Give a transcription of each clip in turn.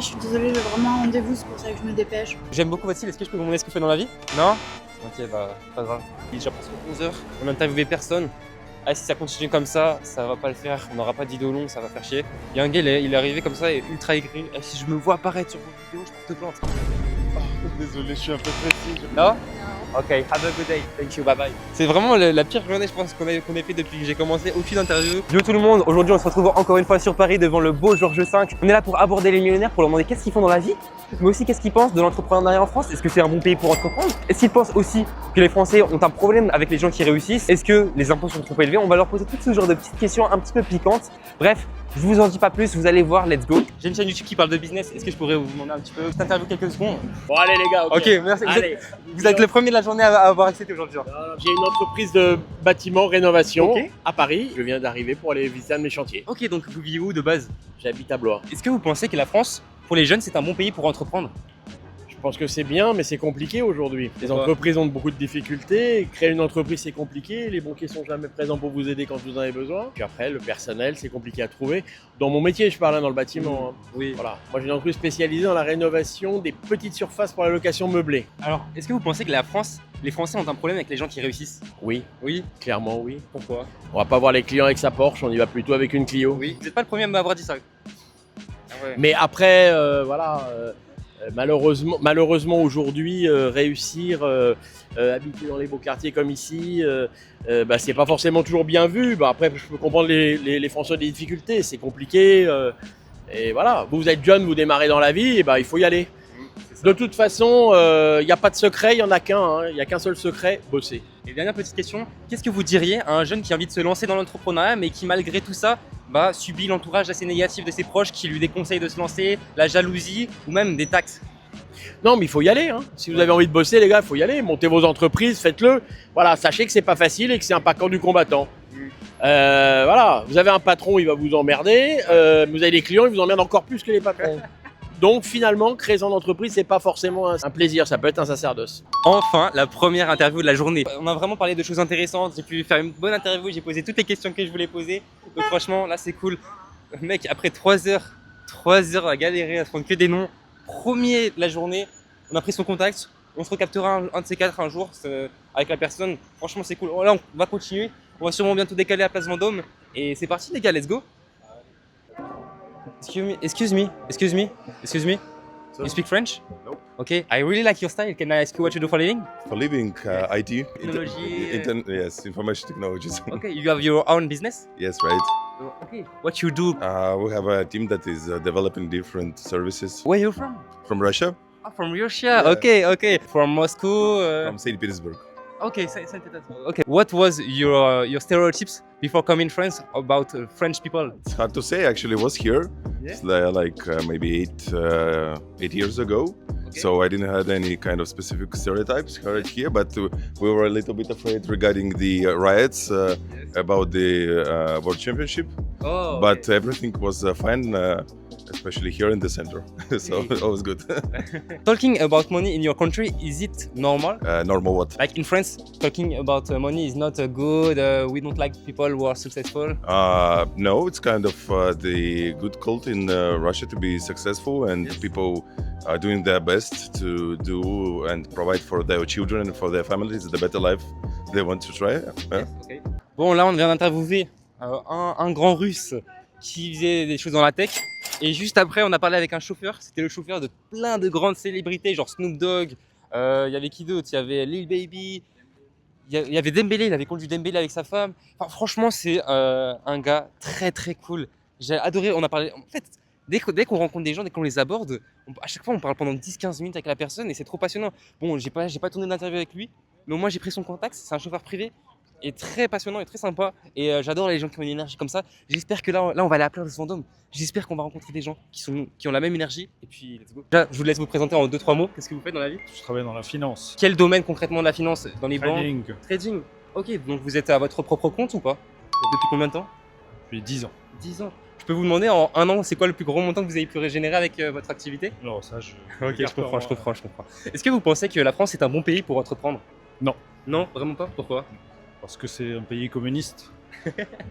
je suis désolée, j'ai vraiment un rendez-vous, c'est pour ça que je me dépêche. J'aime beaucoup votre style, est-ce que je peux vous demander ce que vous faites dans la vie? Non? Ok, bah, pas grave. Il est déjà presque 11h, on n'a interviewé personne. Ah, si ça continue comme ça va pas le faire, on n'aura pas d'idée long, ça va faire chier. Il y a un gars, il est arrivé comme ça, et ultra aigri. Et si je me vois apparaître sur vos vidéos, je porte plainte. Oh, désolé, je suis un peu pressé. Non? Ok, have a good day, thank you, bye bye. C'est vraiment la pire journée, je pense, qu'on ait fait depuis que j'ai commencé aucune interview. Yo tout le monde, aujourd'hui on se retrouve encore une fois sur Paris devant le beau Georges V. On est là pour aborder les millionnaires, pour leur demander qu'est-ce qu'ils font dans la vie, mais aussi qu'est-ce qu'ils pensent de l'entrepreneuriat en France. Est-ce que c'est un bon pays pour entreprendre? Est-ce qu'ils pensent aussi que les Français ont un problème avec les gens qui réussissent? Est-ce que les impôts sont trop élevés? On va leur poser tout ce genre de petites questions un petit peu piquantes. Bref, je vous en dis pas plus, vous allez voir, let's go. J'ai une chaîne YouTube qui parle de business, est-ce que je pourrais vous demander un petit peu cette interview quelques secondes? Bon allez les gars, Ok, merci. Allez. Vous êtes le premier de la journée à avoir accepté aujourd'hui. J'ai une entreprise de bâtiment rénovation Ok. à Paris. Je viens d'arriver pour aller visiter un de mes chantiers. Ok, donc vous vivez où de base? J'habite à Blois. Est-ce que vous pensez que la France, pour les jeunes, c'est un bon pays pour entreprendre? Je pense que c'est bien, mais c'est compliqué aujourd'hui. Les Pourquoi? entreprises ont beaucoup de difficultés. Créer une entreprise, c'est compliqué. Les banquiers sont jamais présents pour vous aider quand vous en avez besoin. Puis après, le personnel, c'est compliqué à trouver. Dans mon métier, je parle dans le bâtiment. Oui. Voilà. Moi, j'ai une entreprise spécialisée dans la rénovation des petites surfaces pour la location meublée. Alors, est-ce que vous pensez que la France, les Français ont un problème avec les gens qui réussissent? Oui, Oui. clairement oui. Pourquoi? On va pas voir les clients avec sa Porsche, on y va plutôt avec une Clio. Oui. Vous n'êtes pas le premier à m'avoir dit ça. Ah ouais. Mais après, malheureusement aujourd'hui, réussir, habiter dans les beaux quartiers comme ici, c'est pas forcément toujours bien vu. Après, je peux comprendre les Français des difficultés, c'est compliqué. Et voilà, vous êtes jeune, vous démarrez dans la vie, et il faut y aller. De toute façon, il n'y a pas de secret, il n'y en a qu'un. Il n'y a qu'un seul secret, bosser. Et dernière petite question, qu'est-ce que vous diriez à un jeune qui a envie de se lancer dans l'entrepreneuriat, mais qui malgré tout ça, subit l'entourage assez négatif de ses proches qui lui déconseillent de se lancer, la jalousie ou même des taxes? Non, mais il faut y aller. Si vous avez envie de bosser, les gars, il faut y aller. Montez vos entreprises, faites-le. Voilà, sachez que c'est pas facile et que c'est un parcours du combattant. Voilà, vous avez un patron, il va vous emmerder. Vous avez des clients, ils vous emmerdent encore plus que les patrons. Donc finalement, créer son entreprise, c'est pas forcément un plaisir, ça peut être un sacerdoce. Enfin, la première interview de la journée. On a vraiment parlé de choses intéressantes, j'ai pu faire une bonne interview, j'ai posé toutes les questions que je voulais poser. Donc franchement, là c'est cool. Mec, après 3 heures à galérer, à se prendre que des noms, premier de la journée, on a pris son contact, on se recaptera un de ces quatre un jour avec la personne. Franchement c'est cool. Là on va continuer, on va sûrement bientôt décaler à Place Vendôme. Et c'est parti les gars, let's go. Excuse me. You speak French? No. Okay, I really like your style. Can I ask you what you do for a living? For living, IT. Technology. Yes, information technologies. Okay, you have your own business? Yes, right. Okay, what you do? We have a team that is developing different services Where you from? from Russia, From Russia. Yeah. Okay. From Moscow. from St. Petersburg. Okay, Saint Petersburg. Okay. What was your stereotypes before coming to France about French people? It's hard to say. Actually, I was here Yeah. it's maybe 8 years ago. Okay. So I didn't have any kind of specific stereotypes heard here, but we were a little bit afraid regarding the riots about the World Championship. Oh. But everything was fine, especially here in the center. So Okay. all was good. Talking about money in your country, is it normal? Normal what? Like in France, talking about money is not good. We don't like people who are successful. No, it's kind of the good cult in Russia to be successful, and Yes. people are doing their best to do and provide for their children and for their families the better life they want to try. Yeah. Okay. Bon, là, on vient d'interviewer un grand russe qui faisait des choses dans la tech. Et juste après, on a parlé avec un chauffeur. C'était le chauffeur de plein de grandes célébrités, genre Snoop Dogg. Il y avait qui d'autre? Il y avait Lil Baby. Il y avait Dembélé. Il avait conduit Dembélé avec sa femme. Enfin, franchement, c'est un gars très très cool. J'ai adoré. On a parlé. En fait, dès qu'on rencontre des gens, dès qu'on les aborde, à chaque fois, on parle pendant 10-15 minutes avec la personne et c'est trop passionnant. Bon, j'ai pas tourné d'interview avec lui, mais au moins j'ai pris son contact. C'est un chauffeur privé. Et très passionnant et très sympa. Et j'adore les gens qui ont une énergie comme ça. J'espère que là on va aller à Place Vendôme. J'espère qu'on va rencontrer des gens qui ont la même énergie. Et puis, let's go. Déjà, je vous laisse vous présenter en 2-3 mots. Qu'est-ce que vous faites dans la vie? Je travaille dans la finance. Quel domaine concrètement de la finance? Dans les banques? Trading Trading. Ok, donc vous êtes à votre propre compte ou pas? Depuis combien de temps? depuis 10 ans. 10 ans. Je peux vous demander en un an, c'est quoi le plus gros montant que vous avez pu régénérer avec votre activité? Alors ça, je comprends. Est-ce que vous pensez que la France est un bon pays pour entreprendre? Non. Non, vraiment pas? Pourquoi? Parce que c'est un pays communiste.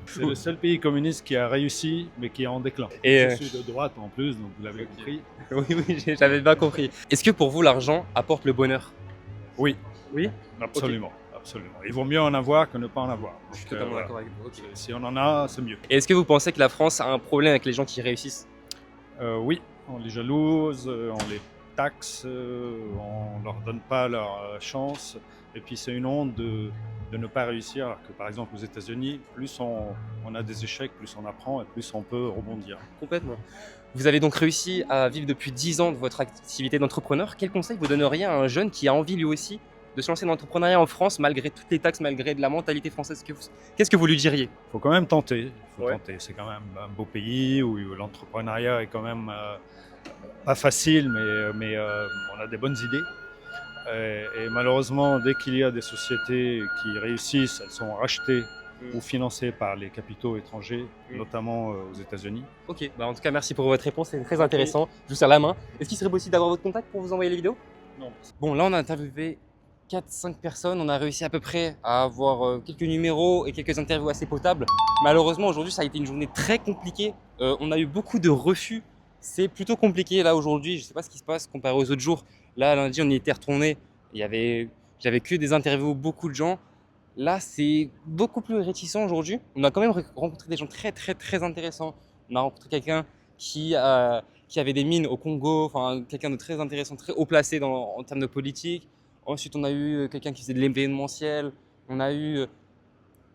C'est le seul pays communiste qui a réussi, mais qui est en déclin. Et, Je suis de droite en plus, donc vous l'avez compris. Oui, oui, j'avais bien compris. Est-ce que pour vous, l'argent apporte le bonheur? Oui, Oui. absolument. Absolument. Il vaut mieux en avoir que ne pas en avoir. Je suis Donc, totalement voilà. d'accord avec vous. Ok. Si on en a, c'est mieux. Et est-ce que vous pensez que la France a un problème avec les gens qui réussissent? Oui, on les jalouse, on les taxe, on leur donne pas leur chance. Et puis c'est une honte de ne pas réussir, alors que par exemple aux États-Unis, plus on a des échecs, plus on apprend et plus on peut rebondir. Complètement. Vous avez donc réussi à vivre depuis 10 ans de votre activité d'entrepreneur. Quel conseil vous donneriez à un jeune qui a envie lui aussi de se lancer dans l'entrepreneuriat en France, malgré toutes les taxes, malgré de la mentalité française? Qu'est-ce que vous lui diriez? Il faut quand même tenter. Ouais. C'est quand même un beau pays où l'entrepreneuriat est quand même pas facile, mais on a des bonnes idées. Et malheureusement, dès qu'il y a des sociétés qui réussissent, elles sont rachetées ou financées par les capitaux étrangers, notamment aux États-Unis. Ok, bah en tout cas, merci pour votre réponse, c'est très intéressant. Je vous serre la main. Est-ce qu'il serait possible d'avoir votre contact pour vous envoyer les vidéos? Non. Bon, là, on a interviewé 4-5 personnes. On a réussi à peu près à avoir quelques numéros et quelques interviews assez potables. Malheureusement, aujourd'hui, ça a été une journée très compliquée. On a eu beaucoup de refus. C'est plutôt compliqué là aujourd'hui. Je ne sais pas ce qui se passe comparé aux autres jours. Là, lundi, on y était retourné. J'avais que des interviews, beaucoup de gens. Là, c'est beaucoup plus réticent aujourd'hui. On a quand même rencontré des gens très, très, très intéressants. On a rencontré quelqu'un qui avait des mines au Congo, enfin quelqu'un de très intéressant, très haut placé en termes de politique. Ensuite, on a eu quelqu'un qui faisait de l'événementiel. On a eu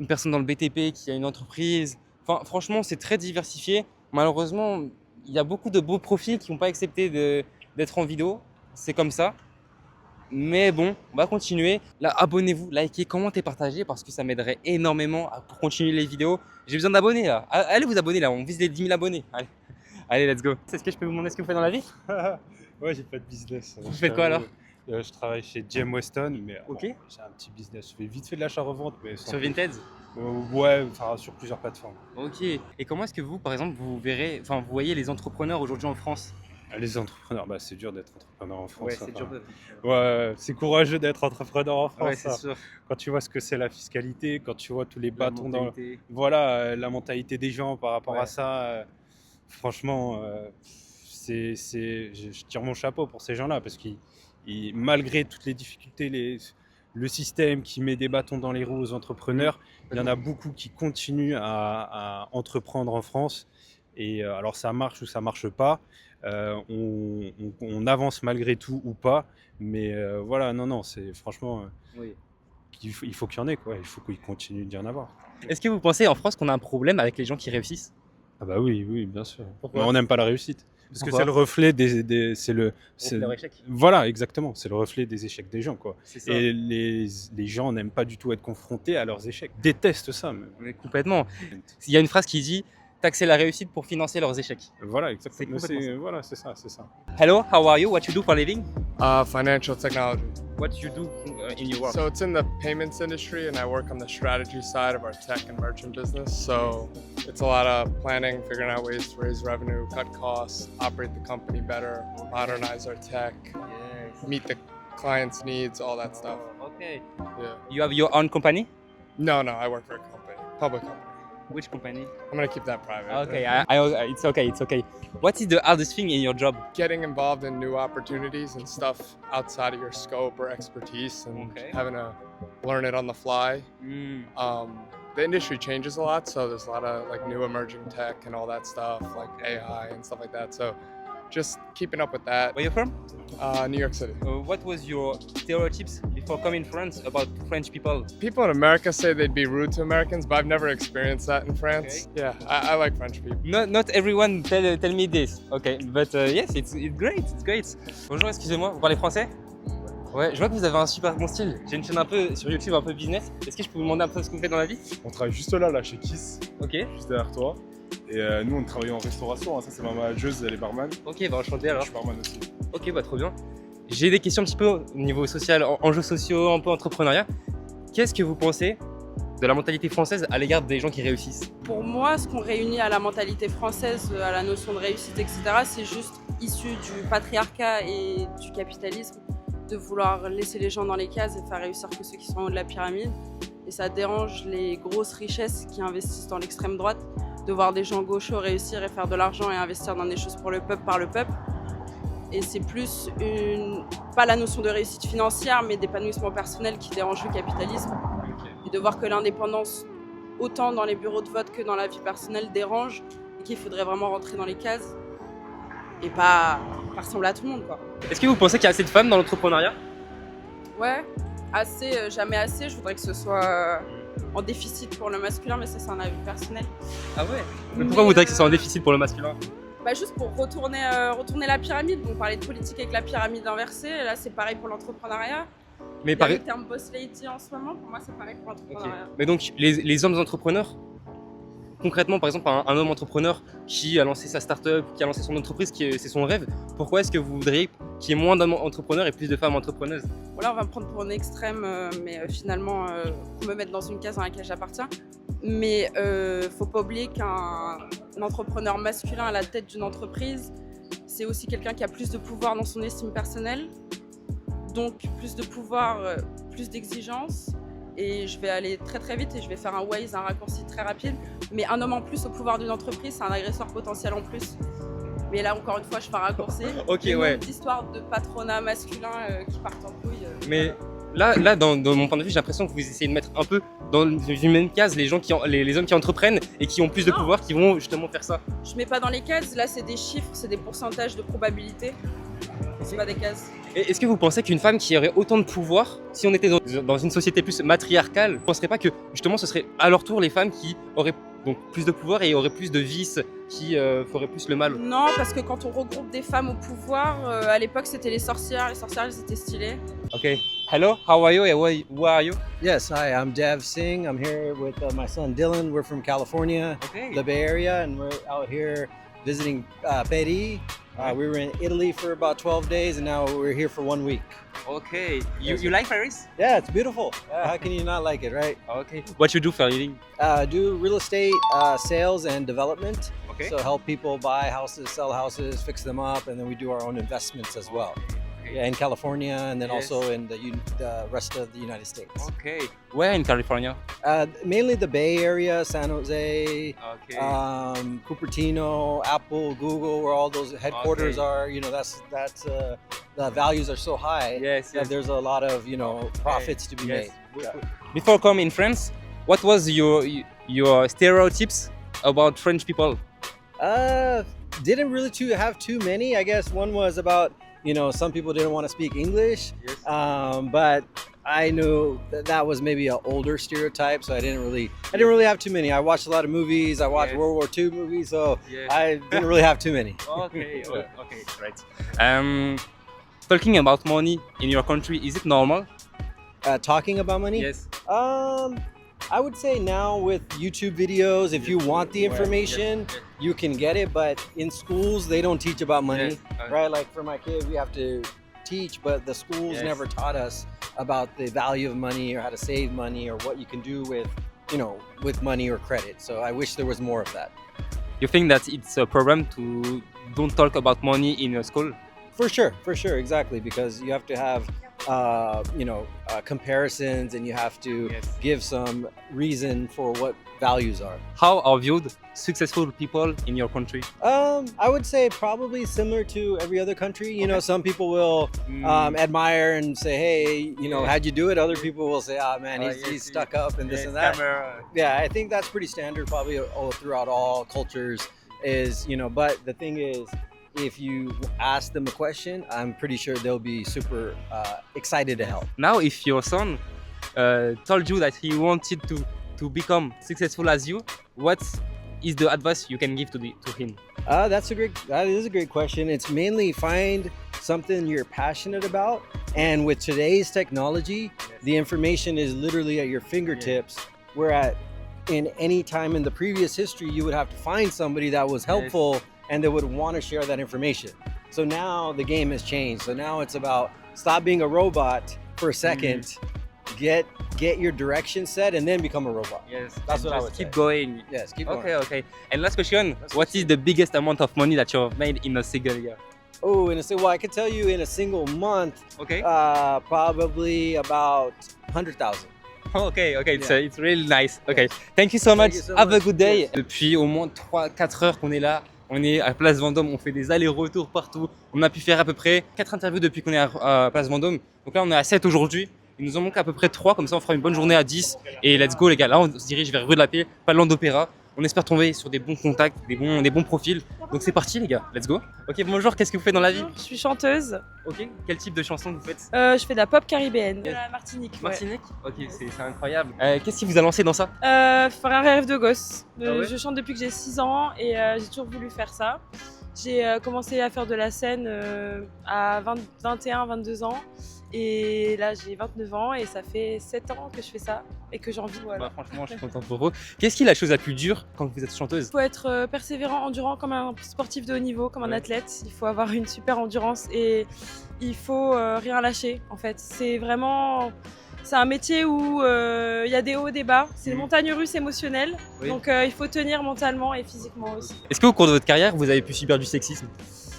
une personne dans le BTP qui a une entreprise. Enfin, franchement, c'est très diversifié. Malheureusement, il y a beaucoup de beaux profils qui n'ont pas accepté d'être en vidéo. C'est comme ça. Mais bon, on va continuer. Là, abonnez-vous, likez, commentez, partagez parce que ça m'aiderait énormément pour continuer les vidéos. J'ai besoin d'abonnés là. Allez vous abonner là, on vise les 10 000 abonnés. Allez, let's go. Est-ce que je peux vous demander ce que vous faites dans la vie? Ouais, j'ai pas de business. Vous faites quoi alors? Je travaille chez JM Weston, mais Ok. bon, j'ai un petit business. Je fais vite fait de l'achat-revente, mais Sur Vinted? ouais, enfin sur plusieurs plateformes. Ok. Et comment est-ce que vous, par exemple, vous voyez les entrepreneurs aujourd'hui en France? Les entrepreneurs, bah, c'est dur d'être entrepreneur en France. Ouais, c'est enfin. dur. Ouais, c'est courageux d'être entrepreneur en France. Ouais, c'est ça. sûr. Quand tu vois ce que c'est la fiscalité, quand tu vois tous les La bâtons dans, mentalité. voilà, la mentalité des gens par rapport Ouais. à ça. Franchement, je tire mon chapeau pour ces gens-là parce qu'ils, malgré toutes les difficultés, le système qui met des bâtons dans les roues aux entrepreneurs, il y en a beaucoup qui continuent à entreprendre en France. Et alors ça marche ou ça marche pas, on avance malgré tout ou pas, mais voilà, non, c'est franchement, Oui. il faut qu'il y en ait, quoi. Il faut qu'il continue d'y en avoir. Est-ce que vous pensez en France qu'on a un problème avec les gens qui réussissent? Ah bah oui, bien sûr. Pourquoi? Mais on n'aime pas la réussite. Parce que Pourquoi? c'est le reflet Leur échec. Voilà, exactement. C'est le reflet des échecs des gens, quoi. C'est ça. Et les gens n'aiment pas du tout être confrontés à leurs échecs. Détestent ça, même. Mais complètement. Il y a une phrase qui dit taxer la réussite pour financer leurs échecs. Voilà, exactement. C'est complètement Voilà, c'est ça. Hello, how are you? What you do for a living? Financial technology. What you do in your work? So it's in the payments industry, and I work on the strategy side of our tech and merchant business. So it's a lot of planning, figuring out ways to raise revenue, cut costs, operate the company better, modernize our tech, meet the clients' needs, all that stuff. Okay. Yeah. You have your own company? No, I work for a company, public company. Which company? I'm gonna keep that private. Okay, it's okay, it's okay. What is the hardest thing in your job? Getting involved in new opportunities and stuff outside of your scope or expertise, and Okay. having to learn it on the fly. The industry changes a lot, so there's a lot of like new emerging tech and all that stuff, like AI and stuff like that. So just keeping up with that. Where you from? New York City. What was your stereotypes before coming to France about French people? People in America say they'd be rude to Americans, but I've never experienced that in France. Yeah, I like French people. Not everyone tell me this. Okay, but yes, it's great, it's great. Bonjour, excusez-moi, vous parlez français? Ouais, je vois que vous avez un super bon style. J'ai une chaîne un peu sur YouTube, un peu business. Est-ce que je peux vous demander un peu ce que vous faites dans la vie? On travaille juste là, chez Kiss, Ok, juste derrière toi. Et nous, on travaille en restauration. Hein. Ça, c'est ma manageuse, elle est barman. ok, bah enchanté Je alors. suis barman aussi. Ok, bah trop bien. J'ai des questions un petit peu au niveau social, enjeux sociaux, un peu entrepreneuriat. Qu'est-ce que vous pensez de la mentalité française à l'égard des gens qui réussissent? Pour moi, ce qu'on réunit à la mentalité française, à la notion de réussite, etc., c'est juste issu du patriarcat et du capitalisme, de vouloir laisser les gens dans les cases et faire réussir que ceux qui sont en haut de la pyramide. Et ça dérange les grosses richesses qui investissent dans l'extrême droite, de voir des gens gauchos réussir et faire de l'argent et investir dans des choses pour le peuple, par le peuple. Et c'est plus pas la notion de réussite financière, mais d'épanouissement personnel qui dérange le capitalisme. Et de voir que l'indépendance, autant dans les bureaux de vote que dans la vie personnelle, dérange et qu'il faudrait vraiment rentrer dans les cases et pas ressembler à tout le monde, quoi. Est-ce que vous pensez qu'il y a assez de femmes dans l'entrepreneuriat? Ouais, assez, jamais assez. Je voudrais que ce soit en déficit pour le masculin, mais ça c'est un avis personnel. Ah ouais? Mais pourquoi vous voudriez que ce soit en déficit pour le masculin? Bah juste pour retourner la pyramide. On parlait de politique avec la pyramide inversée, et là c'est pareil pour l'entrepreneuriat. Mais Il y a le terme boss lady en ce moment, pour moi c'est pareil pour l'entrepreneuriat. Mais donc les hommes entrepreneurs, concrètement par exemple un homme entrepreneur qui a lancé sa start-up, qui a lancé son entreprise, c'est son rêve, pourquoi est-ce que vous voudriez qu'il y ait moins d'hommes entrepreneurs et plus de femmes entrepreneurs? Bon, là on va me prendre pour un extrême, mais finalement pour me mettre dans une case dans laquelle j'appartiens. Mais faut pas oublier qu'un entrepreneur masculin à la tête d'une entreprise, c'est aussi quelqu'un qui a plus de pouvoir dans son estime personnelle, donc plus de pouvoir, plus d'exigences. Et je vais aller très très vite et je vais faire un Waze, un raccourci très rapide. Mais un homme en plus au pouvoir d'une entreprise, c'est un agresseur potentiel en plus. Mais là encore une fois, je fais un raccourci. Ok, ouais. L'histoire de patronat masculin qui partent en couille. Mais là dans mon point de vue, j'ai l'impression que vous essayez de mettre un peu dans une même case les hommes qui entreprennent et qui ont plus de pouvoir, qui vont justement faire ça. Je mets pas dans les cases, là c'est des chiffres, c'est des pourcentages de probabilité. C'est pas des cases. Et est-ce que vous pensez qu'une femme qui aurait autant de pouvoir, si on était dans une société plus matriarcale, vous ne penserez pas que justement ce serait à leur tour les femmes qui auraient donc plus de pouvoir et auraient plus de vices, qui feraient plus le mal? Non, parce que quand on regroupe des femmes au pouvoir, à l'époque c'était les sorcières elles étaient stylées. Okay. Hello, how are you and where are you? Yes, hi, I'm Dev Singh. I'm here with my son Dylan. We're from California, Okay. the Bay Area, and we're out here visiting Peri. We were in Italy for about 12 days, and now we're here for 1 week. Okay. You like Paris? Yeah, it's beautiful. How can you not like it, right? Okay. What you do for a living? Do real estate sales and development. Okay. So help people buy houses, sell houses, fix them up, and then we do our own investments as well. Yeah, in California, and then Yes. also in the rest of the United States. Okay. Where in California? Mainly the Bay Area, San Jose, Okay. Cupertino, Apple, Google, where all those headquarters Okay. are. You know, the values are so high Yes, that there's a lot of profits to be Yes. made. Before coming in France, what was your stereotypes about French people? Didn't really have too many. I guess one was about some people didn't want to speak English, Yes. but I knew that was maybe an older stereotype, so I didn't really have too many. I watched a lot of movies. I watched Yes. World War II movies, so Yes. I didn't really have too many. Okay, okay, right. Talking about money in your country, is it normal? Talking about money? Yes. I would say now with YouTube videos, if you want the information, you can get it. But in schools, they don't teach about money, Yes. right? Like for my kid, we have to teach, but the schools Yes. never taught us about the value of money or how to save money or what you can do with money or credit. So I wish there was more of that. You think that it's a problem to don't talk about money in a school? For sure, exactly, because you have to have comparisons, and you have to Yes. give some reason for what values are. How are viewed successful people in your country? I would say probably similar to every other country. You know, some people will admire and say, "Hey, Yeah. how'd you do it?" Other people will say, "Ah, man, he's yes, stuck up and this and that." Yeah, I think that's pretty standard, probably throughout all cultures. But the thing is, if you ask them a question, I'm pretty sure they'll be super excited to help. Now, if your son told you that he wanted to become successful as you, what is the advice you can give to him? That is a great question. It's mainly find something you're passionate about, and with today's technology, the information is literally at your fingertips. Where in any time in the previous history, you would have to find somebody that was helpful and that would want to share that information. So now the game has changed. So now it's about stop being a robot for a second, get your direction set, and then become a robot. Yes, That's what I would keep say. going. Yes, keep going. Okay. And last question: what is the biggest amount of money that you've made in a single year? Oh, I could tell you in a single month, Okay. probably about 100,000. Okay, it's really nice. Okay, thank you so much. you so Have a much. good day. Depuis au moins 3-4 heures qu'on est là. On est à Place Vendôme, on fait des allers-retours partout. On a pu faire à peu près 4 interviews depuis qu'on est à Place Vendôme. Donc là, on est à 7 aujourd'hui. Il nous en manque à peu près 3, comme ça on fera une bonne journée à 10. Et let's go les gars, là on se dirige vers rue de la Paix, pas loin d'Opéra. On espère tomber sur des bons contacts, des bons profils. Donc c'est parti les gars, let's go. Ok, bonjour, qu'est-ce que vous faites dans la vie? Je suis chanteuse. Ok, quel type de chanson vous faites? Je fais de la pop caribéenne. De la Martinique. Ouais. Martinique? Ok, c'est incroyable. Qu'est-ce qui vous a lancé dans ça? Faire un rêve de gosse. Ah ouais? Je chante depuis que j'ai 6 ans et j'ai toujours voulu faire ça. J'ai commencé à faire de la scène à 21-22 ans. Et là, j'ai 29 ans et ça fait 7 ans que je fais ça et que j'en vis. Voilà. Bah, franchement, je suis content pour vous. Qu'est-ce qui est la chose la plus dure quand vous êtes chanteuse? Il faut être persévérant, endurant comme un sportif de haut niveau, comme un athlète. Il faut avoir une super endurance et il faut rien lâcher en fait. C'est vraiment... C'est un métier où il y a des hauts et des bas. C'est des montagnes russes émotionnelles. Oui. Donc il faut tenir mentalement et physiquement aussi. Est-ce qu'au cours de votre carrière, vous avez pu subir du sexisme?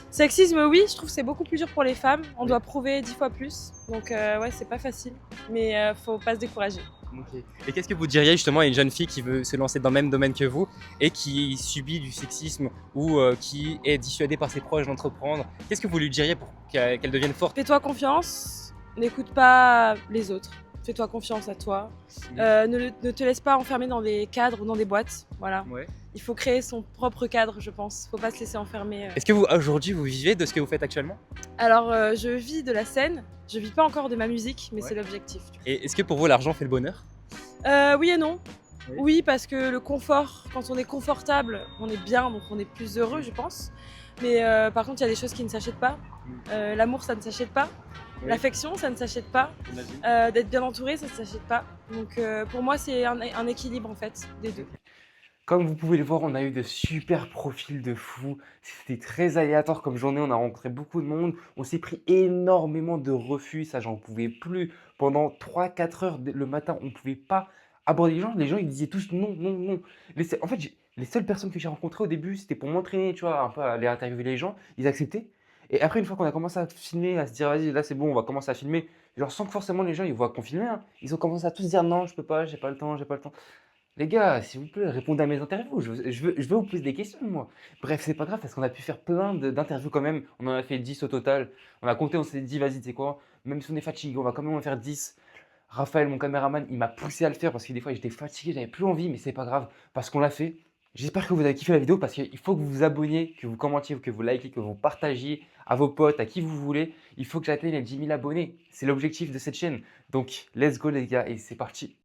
Sexisme, oui, je trouve que c'est beaucoup plus dur pour les femmes. On doit prouver 10 fois plus. Donc ouais, c'est pas facile. Mais faut pas se décourager. Okay. Et qu'est-ce que vous diriez justement à une jeune fille qui veut se lancer dans le même domaine que vous et qui subit du sexisme ou qui est dissuadée par ses proches d'entreprendre? Qu'est-ce que vous lui diriez pour qu'elle devienne forte? Fais-toi confiance, n'écoute pas les autres. Fais-toi confiance à toi. Ne te laisse pas enfermer dans des cadres ou dans des boîtes. Voilà. Ouais. Il faut créer son propre cadre, je pense. Faut pas se laisser enfermer. Est-ce que vous aujourd'hui vous vivez de ce que vous faites actuellement? Alors, je vis de la scène. Je vis pas encore de ma musique, mais Ouais. c'est l'objectif. Et est-ce que pour vous l'argent fait le bonheur? Oui et non. Oui. Oui, parce que le confort, quand on est confortable, on est bien, donc on est plus heureux, je pense. Mais par contre, il y a des choses qui ne s'achètent pas. L'amour, ça ne s'achète pas. Oui. L'affection, ça ne s'achète pas. D'être bien entouré, ça ne s'achète pas. Donc pour moi, c'est un équilibre en fait des deux. Comme vous pouvez le voir, on a eu de super profils de fous. C'était très aléatoire comme journée, on a rencontré beaucoup de monde. On s'est pris énormément de refus, ça j'en pouvais plus. Pendant 3-4 heures le matin, on ne pouvait pas aborder les gens. Les gens ils disaient tous non, non, non. En fait, les seules personnes que j'ai rencontrées au début, c'était pour m'entraîner, tu vois, un peu à aller interviewer les gens. Ils acceptaient. Et après, une fois qu'on a commencé à filmer, à se dire vas-y, là c'est bon, on va commencer à filmer. Genre sans que forcément les gens ils voient qu'on filmait, hein. Ils ont commencé à tous dire non, je peux pas, j'ai pas le temps, j'ai pas le temps. Les gars, s'il vous plaît, répondez à mes interviews. Je veux vous poser des questions, moi. Bref, c'est pas grave parce qu'on a pu faire plein d'interviews quand même. On en a fait 10 au total. On a compté, on s'est dit, vas-y, tu sais quoi, même si on est fatigué, on va quand même en faire 10. Raphaël, mon caméraman, il m'a poussé à le faire parce que des fois j'étais fatigué, j'avais plus envie, mais c'est pas grave parce qu'on l'a fait. J'espère que vous avez kiffé la vidéo parce qu'il faut que vous vous abonniez, que vous commentiez, que vous likez, que vous partagiez à vos potes, à qui vous voulez. Il faut que j'atteigne les 10 000 abonnés. C'est l'objectif de cette chaîne. Donc, let's go les gars et c'est parti.